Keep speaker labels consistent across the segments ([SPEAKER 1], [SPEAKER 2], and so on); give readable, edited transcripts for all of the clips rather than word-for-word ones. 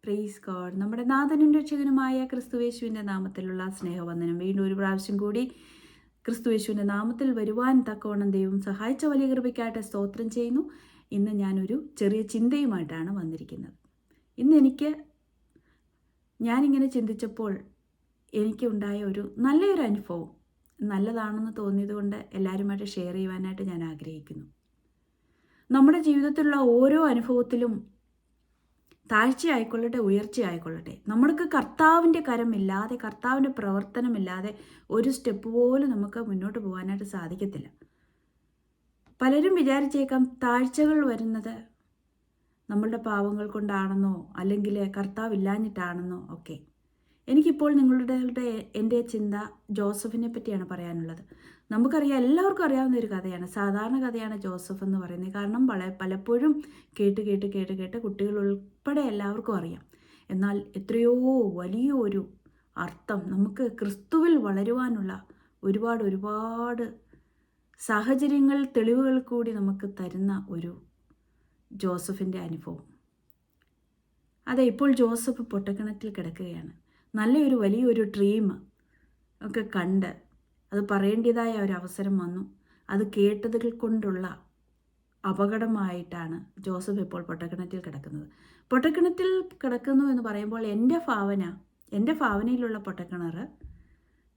[SPEAKER 1] Praise God. നമ്മുടെ നാഥനും രക്ഷകനുമായ ക്രിസ്തുയേശുവിൻ്റെ നാമത്തിലുള്ള സ്നേഹവന്ദനം. വീണ്ടും ഒരു പ്രാവശ്യം കൂടി ക്രിസ്തുയേശുവിൻ്റെ നാമത്തിൽ വരുവാൻ തക്കവണ്ണം ദൈവം സഹായിച്ച വലിയ കൃപയ്ക്കായിട്ട് സ്തോത്രം ചെയ്യുന്നു. ഇന്ന് ഞാനൊരു ചെറിയ ചിന്തയുമായിട്ടാണ് വന്നിരിക്കുന്നത്. ഇന്ന് ഞാനിങ്ങനെ ചിന്തിച്ചപ്പോൾ എനിക്കുണ്ടായ ഒരു നല്ലൊരു അനുഭവം നല്ലതാണെന്ന് തോന്നിയതുകൊണ്ട് എല്ലാവരുമായിട്ട് ഷെയർ ചെയ്യുവാനായിട്ട് ഞാൻ ആഗ്രഹിക്കുന്നു. നമ്മുടെ ജീവിതത്തിലുള്ള ഓരോ അനുഭവത്തിലും താഴ്ചയായിക്കൊള്ളട്ടെ, ഉയർച്ചയായിക്കൊള്ളട്ടെ, നമ്മൾക്ക് കർത്താവിൻ്റെ കരമില്ലാതെ, കർത്താവിൻ്റെ പ്രവർത്തനമില്ലാതെ ഒരു സ്റ്റെപ്പ് പോലും നമുക്ക് മുന്നോട്ട് പോകാനായിട്ട് സാധിക്കത്തില്ല. പലരും വിചാരിച്ചേക്കാം താഴ്ചകൾ വരുന്നത് നമ്മളുടെ പാവങ്ങൾ കൊണ്ടാണെന്നോ അല്ലെങ്കിൽ കർത്താവില്ലാഞ്ഞിട്ടാണെന്നോ ഒക്കെ. എനിക്കിപ്പോൾ എൻ്റെ ചിന്ത ജോസഫിനെ പറ്റിയാണ് പറയാനുള്ളത്. നമുക്കറിയാം, എല്ലാവർക്കും അറിയാവുന്ന ഒരു കഥയാണ്, സാധാരണ കഥയാണ് ജോസഫ് എന്ന് പറയുന്നത്. കാരണം പലപ്പോഴും കേട്ട് കുട്ടികൾ ഉൾപ്പെടെ എല്ലാവർക്കും അറിയാം. എന്നാൽ എത്രയോ വലിയൊരു അർത്ഥം നമുക്ക് ക്രിസ്തുവിൽ വളരുവാനുള്ള ഒരുപാട് സാഹചര്യങ്ങൾ, തെളിവുകൾ കൂടി നമുക്ക് തരുന്ന ഒരു ജോസഫിൻ്റെ അനുഭവം. അതെ, ഇപ്പോൾ ജോസഫ് പൊട്ടക്കിണറ്റിൽ കിടക്കുകയാണ്. നല്ലൊരു വലിയൊരു ഡ്രീം ഒക്കെ കണ്ട് അത് പറയേണ്ടതായ ഒരു അവസരം വന്നു. അത് കേട്ടതിൽ കൊണ്ടുള്ള അപകടമായിട്ടാണ് ജോസഫ് ഇപ്പോൾ പൊട്ടക്കിണറ്റിൽ കിടക്കുന്നത്. പൊട്ടക്കിണറ്റിൽ കിടക്കുന്നു എന്ന് പറയുമ്പോൾ എൻ്റെ ഭാവനയിലുള്ള പൊട്ടക്കിണർ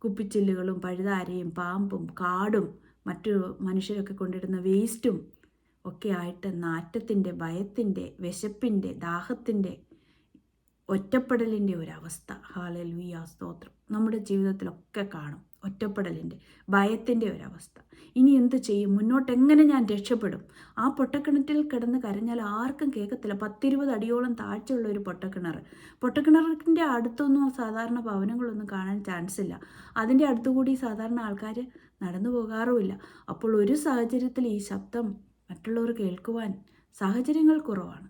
[SPEAKER 1] കുപ്പിച്ചില്ലുകളും പഴുതാരയും പാമ്പും കാടും മറ്റു മനുഷ്യരൊക്കെ കൊണ്ടിടുന്ന വേസ്റ്റും ഒക്കെ ആയിട്ട് നാറ്റത്തിൻ്റെ, ഭയത്തിൻ്റെ, വിശപ്പിൻ്റെ, ദാഹത്തിൻ്റെ, ഒറ്റപ്പെടലിൻ്റെ ഒരവസ്ഥ. ഹല്ലേലൂയ, സ്തോത്രം. നമ്മുടെ ജീവിതത്തിലൊക്കെ കാണും ഒറ്റപ്പെടലിൻ്റെ, ഭയത്തിൻ്റെ ഒരവസ്ഥ. ഇനി എന്ത് ചെയ്യും, മുന്നോട്ട് എങ്ങനെ ഞാൻ രക്ഷപ്പെടും? ആ പൊട്ടക്കിണറ്റിൽ കിടന്ന് കരഞ്ഞാൽ ആർക്കും കേൾക്കത്തില്ല. 10-20 അടിയോളം താഴ്ചയുള്ള ഒരു പൊട്ടക്കിണറിൻ്റെ അടുത്തൊന്നും സാധാരണ ഭവനങ്ങളൊന്നും കാണാൻ ചാൻസ് ഇല്ല. അതിൻ്റെ അടുത്തുകൂടി സാധാരണ ആൾക്കാർ നടന്നു പോകാറുമില്ല. അപ്പോൾ ഒരു സാഹചര്യത്തിൽ ഈ ശബ്ദം മറ്റുള്ളവർ കേൾക്കുവാൻ സാഹചര്യങ്ങൾ കുറവാണ്.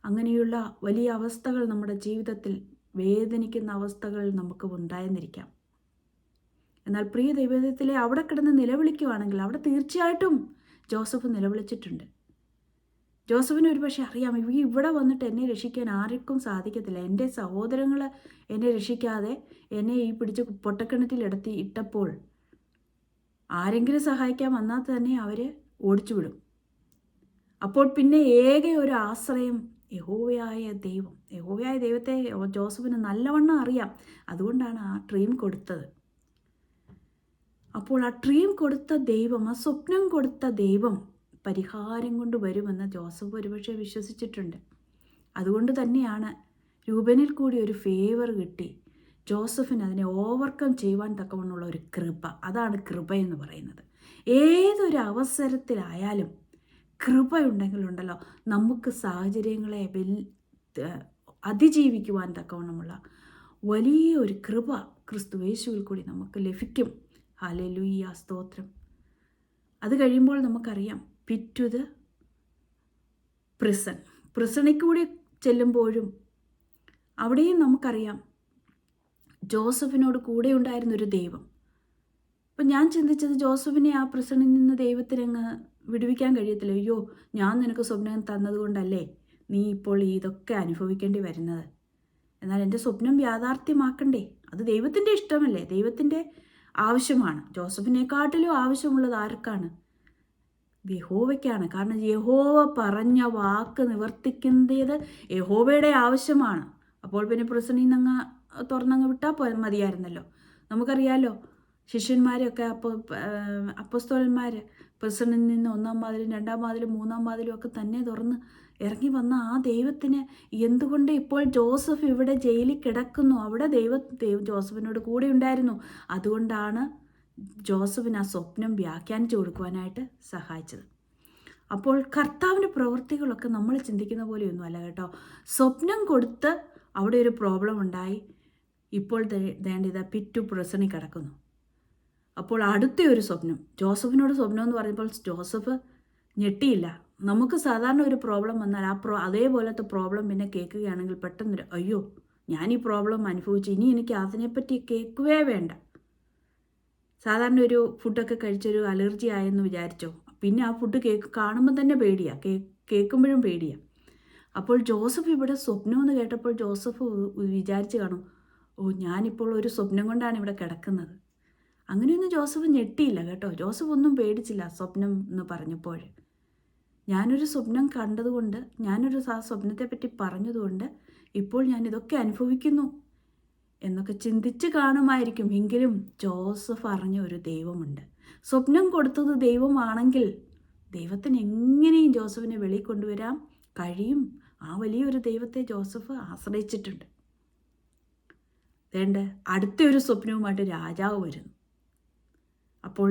[SPEAKER 1] അങ്ങനെയുള്ള വലിയ അവസ്ഥകൾ നമ്മുടെ ജീവിതത്തിൽ, വേദനിക്കുന്ന അവസ്ഥകൾ നമുക്ക് ഉണ്ടായെന്നിരിക്കാം. എന്നാൽ പ്രിയ ദൈവത്തിലെ അവിടെ കിടന്ന് നിലവിളിക്കുവാണെങ്കിൽ അവിടെ തീർച്ചയായിട്ടും ജോസഫ് നിലവിളിച്ചിട്ടുണ്ട്. ജോസഫിന് ഒരുപക്ഷെ അറിയാം, ഇവിടെ വന്നിട്ട് എന്നെ രക്ഷിക്കാൻ ആർക്കും സാധിക്കത്തില്ല. എൻ്റെ സഹോദരങ്ങൾ എന്നെ രക്ഷിക്കാതെ എന്നെ ഈ പിടിച്ച് പൊട്ടക്കിണറ്റിലെടുത്തി ഇട്ടപ്പോൾ ആരെങ്കിലും സഹായിക്കാൻ വന്നാൽ തന്നെ അവർ ഓടിച്ചുവിടും. അപ്പോൾ പിന്നെ ഏക ഒരു ആശ്രയം യഹോവയായ ദൈവത്തെ ജോസഫിന് നല്ലവണ്ണം അറിയാം. അതുകൊണ്ടാണ് ആ ഡ്രീം കൊടുത്തത്. അപ്പോൾ ആ ഡ്രീം കൊടുത്ത ദൈവം, ആ സ്വപ്നം കൊടുത്ത ദൈവം പരിഹാരം കൊണ്ട് വരുമെന്ന് ജോസഫ് ഒരുപക്ഷെ വിശ്വസിച്ചിട്ടുണ്ട്. അതുകൊണ്ട് തന്നെയാണ് രൂപനിൽ കൂടി ഒരു ഫേവർ കിട്ടി ജോസഫിന് അതിനെ ഓവർകം ചെയ്യുവാൻ തക്കവണ്ണമുള്ള ഒരു കൃപ. അതാണ് കൃപ എന്ന് പറയുന്നത്. ഏതൊരു അവസരത്തിലായാലും കൃപയുണ്ടെങ്കിലുണ്ടല്ലോ, നമുക്ക് സാഹചര്യങ്ങളെ അതിജീവിക്കുവാൻ തക്കവണ്ണമുള്ള വലിയൊരു കൃപ ക്രിസ്തുയേശുവിൽ കൂടി നമുക്ക് ലഭിക്കും. ഹല്ലേലൂയ, സ്തോത്രം. അത് കഴിയുമ്പോൾ നമുക്കറിയാം, പിറ്റ് ദ പ്രിസണിൽ കൂടി ചെല്ലുമ്പോഴും അവിടെയും നമുക്കറിയാം ജോസഫിനോട് കൂടെ ഉണ്ടായിരുന്നൊരു ദൈവം. അപ്പം ഞാൻ ചിന്തിച്ചത്, ജോസഫിനെ ആ പ്രിസണിൽ നിന്ന് ദൈവത്തിനങ്ങ് വിടുവിക്കാൻ കഴിയത്തില്ല. അയ്യോ, ഞാൻ നിനക്ക് സ്വപ്നം തന്നതുകൊണ്ടല്ലേ നീ ഇപ്പോൾ ഇതൊക്കെ അനുഭവിക്കേണ്ടി വരുന്നത്. എന്നാൽ എൻ്റെ സ്വപ്നം യാഥാർത്ഥ്യമാക്കണ്ടേ? അത് ദൈവത്തിൻ്റെ ഇഷ്ടമല്ലേ, ദൈവത്തിൻ്റെ ആവശ്യമാണ്. ജോസഫിനെക്കാട്ടിലും ആവശ്യമുള്ളത് ആർക്കാണ്? യഹോവയ്ക്കാണ്. കാരണം യഹോവ പറഞ്ഞ വാക്ക് നിവർത്തിക്കുന്നത് യഹോവയുടെ ആവശ്യമാണ്. അപ്പോൾ പിന്നെ പ്രിസണിൽ നിന്നങ്ങ് തുറന്നങ്ങ് വിട്ടാൽ മതിയായിരുന്നല്ലോ. നമുക്കറിയാലോ, ശിഷ്യന്മാരെയൊക്കെ അപ്പോസ്തലന്മാർ പ്രിസണിൽ നിന്ന് 1-ാം വാതിലും 2-ാം വാതിലും 3-ാം വാതിലും ഒക്കെ തന്നെ തുറന്ന് ഇറങ്ങി വന്ന ആ ദൈവത്തിന് എന്തുകൊണ്ട് ഇപ്പോൾ ജോസഫ് ഇവിടെ ജയിലിൽ കിടക്കുന്നു? അവിടെ ദൈവം ജോസഫിനോട് കൂടെ ഉണ്ടായിരുന്നു. അതുകൊണ്ടാണ് ജോസഫിന് ആ സ്വപ്നം വ്യാഖ്യാനിച്ചു കൊടുക്കുവാനായിട്ട് സഹായിച്ചത്. അപ്പോൾ കർത്താവിൻ്റെ പ്രവൃത്തികളൊക്കെ നമ്മൾ ചിന്തിക്കുന്ന പോലെയൊന്നുമല്ല കേട്ടോ. സ്വപ്നം കൊടുത്ത് അവിടെ ഒരു പ്രോബ്ലം ഉണ്ടായി, ഇപ്പോൾ ഇതാ പിറ്റു പ്രിസണിൽ കിടക്കുന്നു. അപ്പോൾ അടുത്ത ഒരു സ്വപ്നം, ജോസഫിനോട് സ്വപ്നം എന്ന് പറഞ്ഞപ്പോൾ ജോസഫ് ഞെട്ടിയില്ല. നമുക്ക് സാധാരണ ഒരു പ്രോബ്ലം വന്നാൽ അതേപോലത്തെ പ്രോബ്ലം പിന്നെ കേൾക്കുകയാണെങ്കിൽ പെട്ടെന്ന് അയ്യോ, ഞാൻ ഈ പ്രോബ്ലം അനുഭവിച്ചു, ഇനി എനിക്ക് അതിനെപ്പറ്റി കേൾക്കുകയേ വേണ്ട. സാധാരണ ഒരു ഫുഡൊക്കെ കഴിച്ചൊരു അലർജി ആയെന്ന് വിചാരിച്ചോ, പിന്നെ ആ ഫുഡ് കാണുമ്പോൾ തന്നെ പേടിയാണ്, കേൾക്കുമ്പോഴും പേടിയാണ്. അപ്പോൾ ജോസഫ് ഇവിടെ സ്വപ്നം എന്ന് കേട്ടപ്പോൾ ജോസഫ് വിചാരിച്ച് കാണും, ഓ ഞാനിപ്പോൾ ഒരു സ്വപ്നം കൊണ്ടാണ് ഇവിടെ കിടക്കുന്നത്. അങ്ങനെയൊന്നും ജോസഫ് ഞെട്ടിയില്ല കേട്ടോ. ജോസഫ് ഒന്നും പേടിച്ചില്ല സ്വപ്നം എന്ന് പറഞ്ഞപ്പോൾ. ഞാനൊരു സ്വപ്നം കണ്ടതുകൊണ്ട്, ഞാനൊരു സ്വപ്നത്തെപ്പറ്റി പറഞ്ഞതുകൊണ്ട് ഇപ്പോൾ ഞാനിതൊക്കെ അനുഭവിക്കുന്നു എന്നൊക്കെ ചിന്തിച്ച് കാണുമായിരിക്കും. എങ്കിലും ജോസഫ് അറിഞ്ഞ ഒരു ദൈവമുണ്ട്. സ്വപ്നം കൊടുത്തത് ദൈവമാണെങ്കിൽ ദൈവത്തിന് എങ്ങനെയും ജോസഫിനെ വെളിയിൽ കൊണ്ടുവരാൻ കഴിയും. ആ വലിയൊരു ദൈവത്തെ ജോസഫ് ആശ്രയിച്ചിട്ടുണ്ട്. വേണ്ട അടുത്ത ഒരു സ്വപ്നവുമായിട്ട് രാജാവ് വരുന്നു. അപ്പോൾ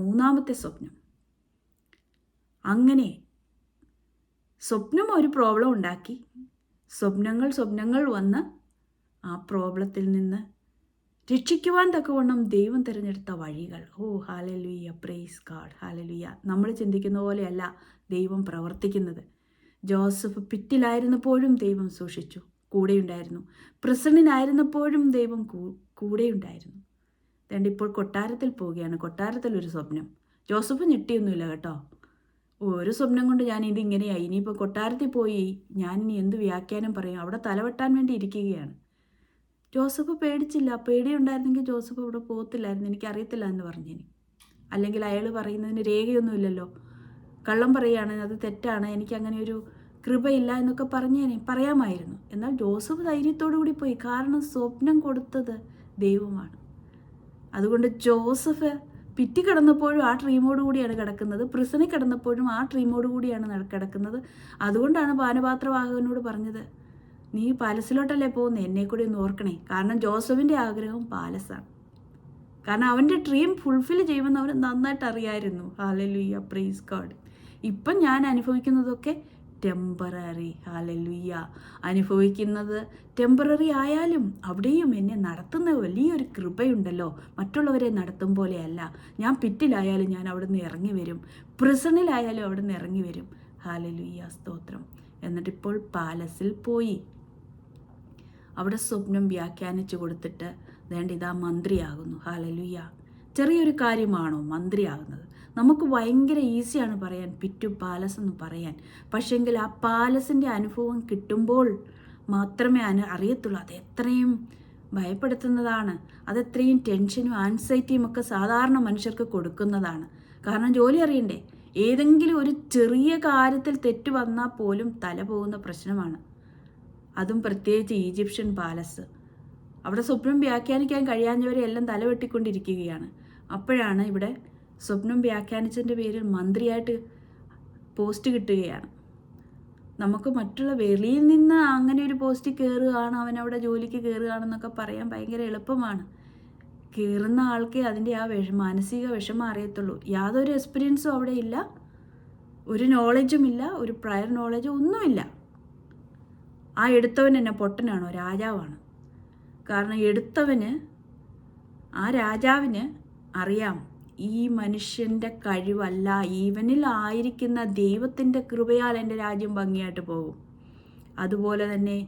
[SPEAKER 1] മൂന്നാമത്തെ സ്വപ്നം. അങ്ങനെ സ്വപ്നം ഒരു പ്രോബ്ലം ഉണ്ടാക്കി. സ്വപ്നങ്ങൾ വന്ന് ആ പ്രോബ്ലത്തിൽ നിന്ന് രക്ഷിക്കുവാൻ തക്കവണ്ണം ദൈവം തിരഞ്ഞെടുത്ത വഴികൾ. ഓ ഹല്ലേലൂയ, പ്രൈസ് ഗോഡ്, ഹല്ലേലൂയ. നമ്മൾ ചിന്തിക്കുന്ന പോലെയല്ല ദൈവം പ്രവർത്തിക്കുന്നത്. ജോസഫ് പിറ്റിലായിരുന്നപ്പോഴും ദൈവം സൂക്ഷിച്ചു, കൂടെയുണ്ടായിരുന്നു. പ്രിസണിനായിരുന്നപ്പോഴും ദൈവം കൂടെയുണ്ടായിരുന്നു. അതുകൊണ്ട് ഇപ്പോൾ കൊട്ടാരത്തിൽ പോവുകയാണ്. കൊട്ടാരത്തിൽ ഒരു സ്വപ്നം. ജോസഫ് ഞെട്ടിയൊന്നുമില്ല കേട്ടോ. ഒരു സ്വപ്നം കൊണ്ട് ഞാൻ ഇതിങ്ങനെയായി, ഇനിയിപ്പോൾ കൊട്ടാരത്തിൽ പോയി ഞാനിനി എന്ത് വ്യാഖ്യാനം പറയും, അവിടെ തലവെട്ടാൻ വേണ്ടി ഇരിക്കുകയാണ്. ജോസഫ് പേടിച്ചില്ല. പേടിയുണ്ടായിരുന്നെങ്കിൽ ജോസഫ് അവിടെ പോകത്തില്ലായിരുന്നു. എനിക്കറിയത്തില്ല എന്ന് പറഞ്ഞേനെ. അല്ലെങ്കിൽ അയാൾ പറയുന്നതിന് രേഖയൊന്നുമില്ലല്ലോ, കള്ളം പറയുകയാണ്, അത് തെറ്റാണ്, എനിക്കങ്ങനെ ഒരു കൃപയില്ല എന്നൊക്കെ പറയാമായിരുന്നു. എന്നാൽ ജോസഫ് ധൈര്യത്തോടു കൂടി പോയി. കാരണം സ്വപ്നം കൊടുത്തത് ദൈവമാണ്. അതുകൊണ്ട് ജോസഫ് പിറ്റി കിടന്നപ്പോഴും ആ ഡ്രീമോട് കൂടിയാണ് കിടക്കുന്നത്. പ്രിസണിൽ കിടന്നപ്പോഴും ആ ഡ്രീമോട് കൂടിയാണ് കിടക്കുന്നത്. അതുകൊണ്ടാണ് പാനപാത്രവാഹകനോട് പറഞ്ഞത്, നീ പാലസിലോട്ടല്ലേ പോകുന്നത്, എന്നെ കൂടി ഒന്ന് ഓർക്കണേ. കാരണം ജോസഫിൻ്റെ ആഗ്രഹം പാലസാണ്. കാരണം അവൻ്റെ ഡ്രീം ഫുൾഫിൽ ചെയ്യുമെന്ന് അവന് നന്നായിട്ട് അറിയായിരുന്നു. Hallelujah, praise God. ഇപ്പം ഞാൻ അനുഭവിക്കുന്നതൊക്കെ ടെമ്പററി. ഹല്ലേലൂയ. അനുഭവിക്കുന്നത് ടെമ്പററി ആയാലും അവിടെയും എന്നെ നടത്തുന്ന വലിയൊരു കൃപയുണ്ടല്ലോ. മറ്റുള്ളവരെ നടത്തും പോലെയല്ല. ഞാൻ പിറ്റിലായാലും ഞാൻ അവിടെ നിന്ന് ഇറങ്ങി വരും, പ്രിസണിലായാലും അവിടെ നിന്ന് ഇറങ്ങി വരും. ഹല്ലേലൂയ, സ്തോത്രം. എന്നിട്ടിപ്പോൾ പാലസിൽ പോയി അവിടെ സ്വപ്നം വ്യാഖ്യാനിച്ചു കൊടുത്തിട്ട് വേണ്ട ഇതാ മന്ത്രിയാകുന്നു. ഹല്ലേലൂയ. ചെറിയൊരു കാര്യമാണോ മന്ത്രിയാകുന്നത്? നമുക്ക് ഭയങ്കര ഈസിയാണ് പറയാൻ, പിറ്റു പാലസ് എന്ന് പറയാൻ. പക്ഷേങ്കിൽ ആ പാലസിൻ്റെ അനുഭവം കിട്ടുമ്പോൾ മാത്രമേ അറിയത്തുള്ളൂ അത് എത്രയും ഭയപ്പെടുത്തുന്നതാണ്, അതെത്രയും ടെൻഷനും ആൻസൈറ്റിയും ഒക്കെ സാധാരണ മനുഷ്യർക്ക് കൊടുക്കുന്നതാണ്. കാരണം ജോലി അറിയണ്ടേ. ഏതെങ്കിലും ഒരു ചെറിയ കാര്യത്തിൽ തെറ്റ് വന്നാൽ പോലും തല പോകുന്ന പ്രശ്നമാണ്. അതും പ്രത്യേകിച്ച് ഈജിപ്ഷ്യൻ പാലസ്. അവിടെ സ്വപ്നം വ്യാഖ്യാനിക്കാൻ കഴിയാഞ്ഞവരെ എല്ലാം തലവെട്ടിക്കൊണ്ടിരിക്കുകയാണ്. അപ്പോഴാണ് ഇവിടെ സ്വപ്നം വ്യാഖ്യാനിച്ചതിൻ്റെ പേരിൽ മന്ത്രിയായിട്ട് പോസ്റ്റ് കിട്ടുകയാണ്. നമുക്ക് മറ്റുള്ള വെളിയിൽ നിന്ന് അങ്ങനെ ഒരു പോസ്റ്റ് കയറുകയാണ്, അവനവിടെ ജോലിക്ക് കയറുകയാണെന്നൊക്കെ പറയാൻ ഭയങ്കര എളുപ്പമാണ്. കയറുന്ന ആൾക്ക് അതിൻ്റെ ആ മാനസിക വിഷമം അറിയത്തുള്ളൂ. യാതൊരു എക്സ്പീരിയൻസും അവിടെ ഇല്ല, ഒരു നോളജും ഇല്ല, ഒരു പ്രയർ നോളജും ഒന്നുമില്ല. ആ എടുത്തവൻ എന്നെ പൊട്ടനാണോ? രാജാവാണ്. കാരണം എടുത്തവന്, ആ രാജാവിന് അറിയാം ഈ മനുഷ്യൻ്റെ കഴിവല്ല, ഈവനിൽ ആയിരിക്കുന്ന ദൈവത്തിൻ്റെ കൃപയാൽ എൻ്റെ രാജ്യം ഭംഗിയായിട്ട് പോകും. അതുപോലെ തന്നെ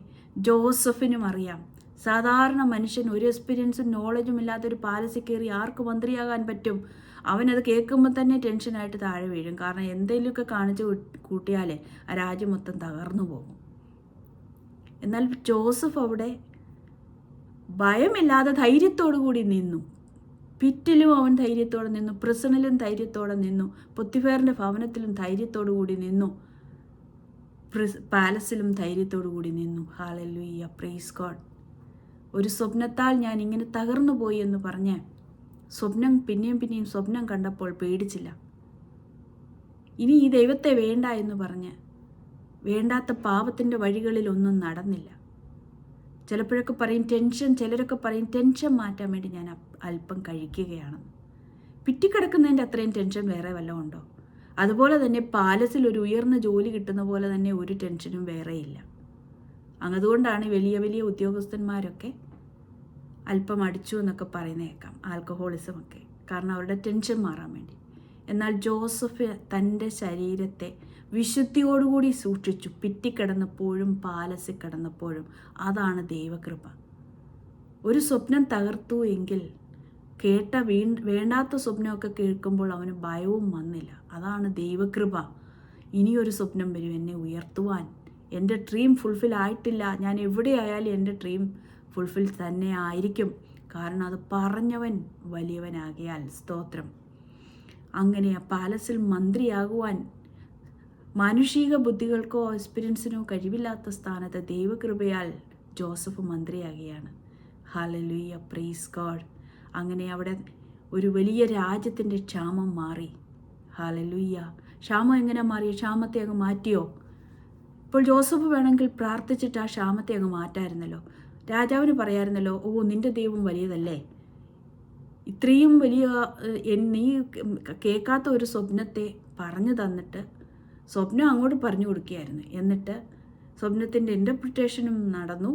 [SPEAKER 1] ജോസഫിനും അറിയാം, സാധാരണ മനുഷ്യൻ ഒരു എക്സ്പീരിയൻസും നോളജും ഇല്ലാത്തൊരു പാലസിൽ കയറി ആർക്ക് മന്ത്രിയാകാൻ പറ്റും? അവനത് കേൾക്കുമ്പോൾ തന്നെ ടെൻഷനായിട്ട് താഴെ വീഴും. കാരണം എന്തെങ്കിലുമൊക്കെ കാണിച്ച് കൂട്ടിയാലേ ആ രാജ്യം മൊത്തം തകർന്നു പോകും. എന്നാൽ ജോസഫ് അവിടെ ഭയമില്ലാതെ ധൈര്യത്തോടു കൂടി നിന്നു. പിറ്റിലും അവൻ ധൈര്യത്തോടെ നിന്നു, പ്രിസണിലും ധൈര്യത്തോടെ നിന്നു, പൊത്തിഫേറിൻ്റെ ഭവനത്തിലും ധൈര്യത്തോടു കൂടി നിന്നു, പാലസിലും ധൈര്യത്തോടു കൂടി നിന്നു. Hallelujah, praise God. ഒരു സ്വപ്നത്താൽ ഞാൻ ഇങ്ങനെ തകർന്നു പോയി എന്ന് പറഞ്ഞ് സ്വപ്നം പിന്നെയും സ്വപ്നം കണ്ടപ്പോൾ പേടിച്ചില്ല. ഇനി ഈ ദൈവത്തെ വേണ്ട എന്ന് പറഞ്ഞ് വേണ്ടാത്ത പാപത്തിൻ്റെ വഴികളിലൊന്നും നടന്നില്ല. ചിലപ്പോഴൊക്കെ പറയും ടെൻഷൻ, ചിലരൊക്കെ പറയും ടെൻഷൻ മാറ്റാൻ വേണ്ടി ഞാൻ അല്പം കഴിക്കുകയാണെന്ന്. പിറ്റിക്കിടക്കുന്നതിൻ്റെ അത്രയും ടെൻഷൻ വേറെ വല്ലതും ഉണ്ടോ? അതുപോലെ തന്നെ പാലസിൽ ഒരു ഉയർന്ന ജോലി കിട്ടുന്ന പോലെ തന്നെ ഒരു ടെൻഷനും വേറെയില്ല. അതുകൊണ്ടാണ് വലിയ വലിയ ഉദ്യോഗസ്ഥന്മാരൊക്കെ അല്പം അടിച്ചു എന്നൊക്കെ പറയുന്നത് കേൾക്കാം, ആൽക്കഹോളിസം ഒക്കെ, കാരണം അവരുടെ ടെൻഷൻ മാറാൻ വേണ്ടി. എന്നാൽ ജോസഫ് തൻ്റെ ശരീരത്തെ വിശുദ്ധിയോടുകൂടി സൂക്ഷിച്ചു, പിറ്റിക്കിടന്നപ്പോഴും പാലസിൽ കിടന്നപ്പോഴും. അതാണ് ദൈവകൃപ. ഒരു സ്വപ്നം തകർത്തു എങ്കിൽ കേട്ട വേണ്ടാത്ത സ്വപ്നമൊക്കെ കേൾക്കുമ്പോൾ അവന് ഭയവും വന്നില്ല. അതാണ് ദൈവകൃപ. ഇനിയൊരു സ്വപ്നം വരും എന്നെ ഉയർത്തുവാൻ, എൻ്റെ ഡ്രീം ഫുൾഫിൽ ആയിട്ടില്ല, ഞാൻ എവിടെയായാലും എൻ്റെ ഡ്രീം ഫുൾഫിൽ തന്നെ ആയിരിക്കും, കാരണം അത് പറഞ്ഞവൻ വലിയവനാകിയാൽ. സ്തോത്രം. അങ്ങനെ ആ പാലസിൽ മന്ത്രിയാകുവാൻ മാനുഷിക ബുദ്ധികൾക്കോ എക്സ്പീരിയൻസിനോ കഴിവില്ലാത്ത സ്ഥാനത്ത് ദൈവകൃപയാൽ ജോസഫ് മന്ത്രിയാകുകയാണ്. Hallelujah, praise God. അങ്ങനെ അവിടെ ഒരു വലിയ രാജ്യത്തിൻ്റെ ക്ഷാമം മാറി. ഹല്ലേലൂയ. ക്ഷാമം എങ്ങനെ മാറി? ക്ഷാമത്തെ അങ്ങ് മാറ്റിയോ? ഇപ്പോൾ ജോസഫ് വേണമെങ്കിൽ പ്രാർത്ഥിച്ചിട്ട് ആ ക്ഷാമത്തെ അങ്ങ് മാറ്റായിരുന്നല്ലോ. രാജാവിന് പറയായിരുന്നല്ലോ, ഓ നിൻ്റെ ദൈവം വലിയതല്ലേ, ഇത്രയും വലിയ നീ കേൾക്കാത്ത ഒരു സ്വപ്നത്തെ പറഞ്ഞു തന്നിട്ട് സ്വപ്നം അങ്ങോട്ട് പറഞ്ഞു കൊടുക്കുകയായിരുന്നു. എന്നിട്ട് സ്വപ്നത്തിൻ്റെ ഇൻ്റർപ്രിട്ടേഷനും നടന്നു.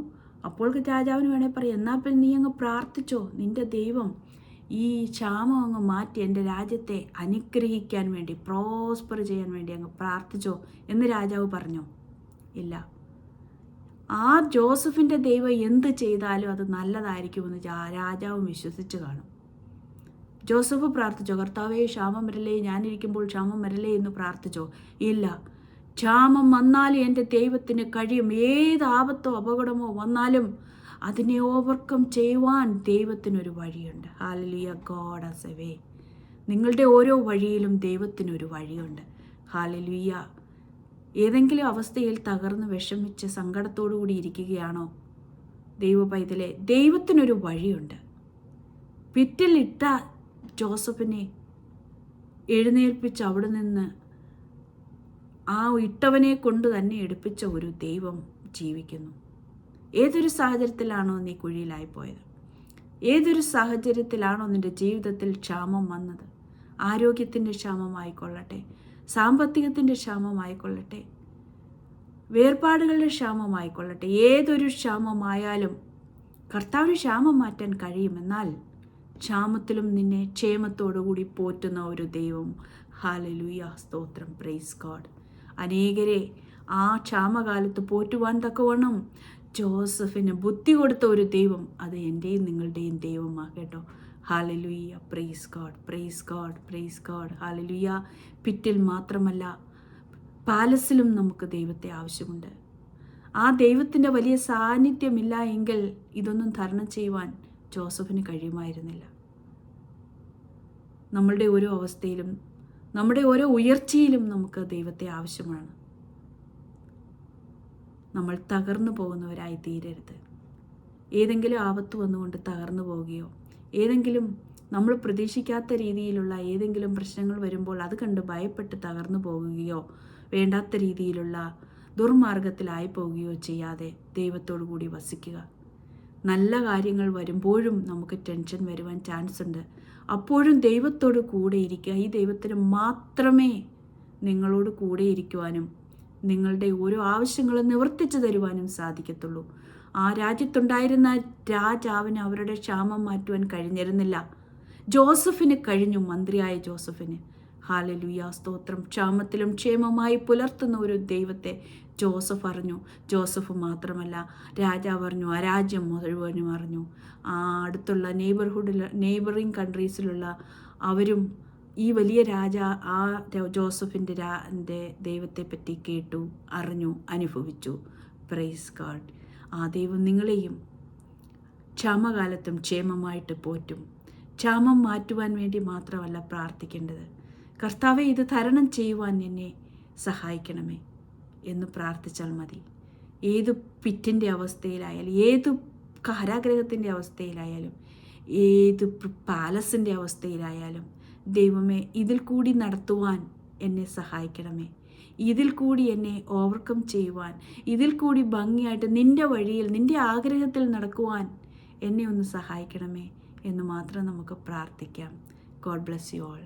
[SPEAKER 1] അപ്പോൾ രാജാവിന് വേണേൽ പറയാം, എന്നാൽ പിന്നെ നീ അങ്ങ് പ്രാർത്ഥിച്ചോ, നിൻ്റെ ദൈവം ഈ ക്ഷാമം അങ്ങ് മാറ്റി എൻ്റെ രാജ്യത്തെ അനുഗ്രഹിക്കാൻ വേണ്ടി, പ്രോസ്പർ ചെയ്യാൻ വേണ്ടി അങ്ങ് പ്രാർത്ഥിച്ചോ എന്ന് രാജാവ് പറഞ്ഞോ? ഇല്ല. ആ ജോസഫിൻ്റെ ദൈവം എന്ത് ചെയ്താലും അത് നല്ലതായിരിക്കുമെന്ന് രാജാവും വിശ്വസിച്ച് കാണും. ജോസഫ് പ്രാർത്ഥിച്ചോ, കർത്താവേ ക്ഷാമം വരലേ, ഞാനിരിക്കുമ്പോൾ ക്ഷാമം വരലേ എന്ന് പ്രാർത്ഥിച്ചോ? ഇല്ല. ക്ഷാമം വന്നാലും എൻ്റെ ദൈവത്തിന് കഴിയും. ഏത് ആപത്തോ അപകടമോ വന്നാലും അതിനെ ഓവർകം ചെയ്യുവാൻ ദൈവത്തിനൊരു വഴിയുണ്ട്. Hallelujah, God has a way. നിങ്ങളുടെ ഓരോ വഴിയിലും ദൈവത്തിനൊരു വഴിയുണ്ട്. ഹല്ലേലൂയ. ഏതെങ്കിലും അവസ്ഥയിൽ തകർന്ന് വിഷമിച്ച് സങ്കടത്തോടു കൂടി ഇരിക്കുകയാണോ ദൈവ പൈതലേ? ദൈവത്തിനൊരു വഴിയുണ്ട്. പിറ്റിലിട്ട ജോസഫിനെ എഴുന്നേൽപ്പിച്ച് അവിടെ നിന്ന് ആ ഇട്ടവനെ കൊണ്ട് തന്നെ എടുപ്പിച്ച ഒരു ദൈവം ജീവിക്കുന്നു. ഏതൊരു സാഹചര്യത്തിലാണോ നീ കുഴിയിലായിപ്പോയത്, ഏതൊരു സാഹചര്യത്തിലാണോ നിൻ്റെ ജീവിതത്തിൽ ക്ഷാമം വന്നത്, ആരോഗ്യത്തിൻ്റെ ക്ഷാമമായിക്കൊള്ളട്ടെ, സാമ്പത്തികത്തിൻ്റെ ക്ഷാമമായിക്കൊള്ളട്ടെ, വേർപാടുകളുടെ ക്ഷാമമായിക്കൊള്ളട്ടെ, ഏതൊരു ക്ഷാമമായാലും കർത്താവിന് ക്ഷാമം മാറ്റാൻ കഴിയുമെന്നാൽ ക്ഷാമത്തിലും നിന്നെ ക്ഷേമത്തോടുകൂടി പോറ്റുന്ന ഒരു ദൈവം. ഹല്ലേലൂയ, സ്തോത്രം, പ്രൈസ് ഗോഡ്. അനേകരെ ആ ക്ഷാമകാലത്ത് പോറ്റുവാൻ തക്കവണ്ണം ജോസഫിന് ബുദ്ധി കൊടുത്ത ഒരു ദൈവം, അത് എൻ്റെയും നിങ്ങളുടെയും ദൈവമാണ് കേട്ടോ. Hallelujah, praise God, praise God, praise God. Hallelujah. പിറ്റിൽ മാത്രമല്ല, പാലസിലും നമുക്ക് ദൈവത്തെ ആവശ്യമുണ്ട്. ആ ദൈവത്തിൻ്റെ വലിയ സാന്നിധ്യമില്ല എങ്കിൽ ഇതൊന്നും തരണം ചെയ്യുവാൻ ജോസഫിന് കഴിയുമായിരുന്നില്ല. നമ്മളുടെ ഓരോ അവസ്ഥയിലും നമ്മുടെ ഓരോ ഉയർച്ചയിലും നമുക്ക് ദൈവത്തെ ആവശ്യമാണ്. നമ്മൾ തകർന്നു പോകുന്നവരായി തീരരുത്. ഏതെങ്കിലും ആപത്ത് വന്നുകൊണ്ട് തകർന്നു പോവുകയോ, ഏതെങ്കിലും നമ്മൾ പ്രതീക്ഷിക്കാത്ത രീതിയിലുള്ള ഏതെങ്കിലും പ്രശ്നങ്ങൾ വരുമ്പോൾ അത് കണ്ട് ഭയപ്പെട്ട് തകർന്നു പോകുകയോ, വേണ്ടാത്ത രീതിയിലുള്ള ദുർമാർഗത്തിലായി പോവുകയോ ചെയ്യാതെ ദൈവത്തോടു കൂടി വസിക്കുക. നല്ല കാര്യങ്ങൾ വരുമ്പോഴും നമുക്ക് ടെൻഷൻ വരുവാൻ ചാൻസ് ഉണ്ട്. അപ്പോഴും ദൈവത്തോട് കൂടെ ഇരിക്കുക. ഈ ദൈവത്തിന് മാത്രമേ നിങ്ങളോട് കൂടെ ഇരിക്കുവാനും നിങ്ങളുടെ ഓരോ ആവശ്യങ്ങളും നിവർത്തിച്ചു തരുവാനും സാധിക്കത്തുള്ളൂ. ആ രാജ്യത്തുണ്ടായിരുന്ന രാജാവിന് അവരുടെ ക്ഷാമം മാറ്റുവാൻ കഴിഞ്ഞിരുന്നില്ല. ജോസഫിന് കഴിഞ്ഞു, മന്ത്രിയായ ജോസഫിന്. ഹല്ലേലൂയ, സ്തോത്രം. ക്ഷാമത്തിലും ക്ഷേമമായി പുലർത്തുന്ന ഒരു ദൈവത്തെ ജോസഫ് അറിഞ്ഞു. ജോസഫ് മാത്രമല്ല, രാജാവ് അറിഞ്ഞു, ആ രാജ്യം മുഴുവനും അറിഞ്ഞു. ആ അടുത്തുള്ള നെയ്ബറിങ് കൺട്രീസിലുള്ള അവരും ഈ വലിയ ആ ജോസഫിൻ്റെ ദൈവത്തെപ്പറ്റി കേട്ടു, അറിഞ്ഞു, അനുഭവിച്ചു. Praise God. ആ ദൈവം നിങ്ങളെയും ക്ഷാമകാലത്തും ക്ഷേമമായിട്ട് പോറ്റും. ക്ഷാമം മാറ്റുവാൻ വേണ്ടി മാത്രമല്ല പ്രാർത്ഥിക്കേണ്ടത്, കർത്താവെ ഇത് തരണം ചെയ്യുവാൻ എന്നെ സഹായിക്കണമേ എന്ന് പ്രാർത്ഥിച്ചാൽ മതി. ഏത് പിറ്റിൻ്റെ അവസ്ഥയിലായാലും, ഏത് കാരാഗ്രഹത്തിൻ്റെ അവസ്ഥയിലായാലും, ഏത് പാലസിൻ്റെ അവസ്ഥയിലായാലും, ദൈവമേ ഇതിൽ കൂടി നടത്തുവാൻ എന്നെ സഹായിക്കണമേ, ഇതിൽ കൂടി എന്നെ ഓവർകം ചെയ്യുവാൻ, ഇതിൽ കൂടി ഭംഗിയായിട്ട് നിൻ്റെ വഴിയിൽ നിൻ്റെ ആഗ്രഹത്തിൽ നടക്കുവാൻ എന്നെ ഒന്ന് സഹായിക്കണമേ എന്ന് മാത്രം നമുക്ക് പ്രാർത്ഥിക്കാം. God bless you all.